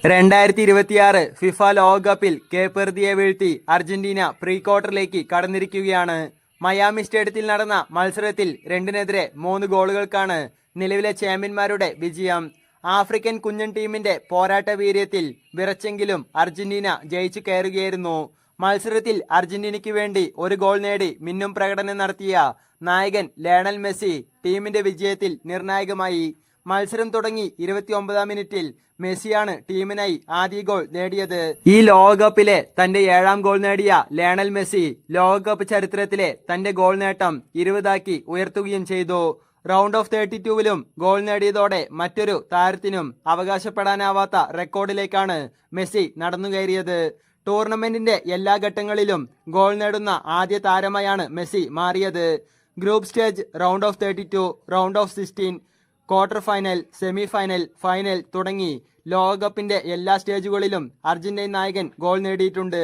2026 FIFA ലോകകപ്പിൽ Cape വീഴ്ത്തി Argentina pre ക്വാർട്ടറിലേക്ക് കടന്നിരിക്കുകയാണ്. Miami സ്റ്റേഡിയത്തിൽ നടന്ന മത്സരത്തിൽ 2-നെതിരെ 3 ഗോളുകൾക്കാണ് നിലവിലെ ചാമ്പ്യന്മാരുടെ വിജയം. ആഫ്രിക്കൻ കുഞ്ഞൻ ടീമിന്റെ പോരാട്ട വീര്യത്തിൽ വിറച്ചെങ്കിലും അർജന്റീന ജയിച്ചു കയറുകയായിരുന്നു. മത്സരത്തിൽ അർജന്റീനയ്ക്ക് വേണ്ടി ഒരു ഗോൾ നേടി മിന്നും പ്രകടനം നടത്തിയ നായകൻ ലയണൽ മെസ്സി ടീമിന്റെ വിജയത്തിൽ നിർണായകമായി. മത്സരം തുടങ്ങി 29-ാം മിനിറ്റിൽ മെസ്സിയാണ് ടീമിനായി ആദ്യ ഗോൾ നേടിയത്. ഈ ലോകകപ്പിലെ തന്റെ 7ാം ഗോൾ നേടിയ ലയണൽ മെസ്സി ലോകകപ്പ് ചരിത്രത്തിലെ തന്റെ ഗോൾ നേട്ടം 20 ഉയർത്തുകയും ചെയ്തു. റൗണ്ട് ഓഫ് 32-വിലും ഗോൾ നേടിയതോടെ മറ്റൊരു താരത്തിനും അവകാശപ്പെടാനാവാത്ത റെക്കോർഡിലേക്കാണ് മെസ്സി നടന്നുകയറിയത്. ടൂർണമെന്റിന്റെ എല്ലാ ഘട്ടങ്ങളിലും ഗോൾ നേടുന്ന ആദ്യ താരമായാണ് മെസ്സി മാറിയത്. Group stage, round of 32, round of 16, quarter final, semi final, final തുടങ്ങി ലോകകപ്പിന്റെ എല്ലാ സ്റ്റേജുകളിലും അർജന്റീൻ നായകൻ ഗോൾ നേടിയിട്ടുണ്ട്.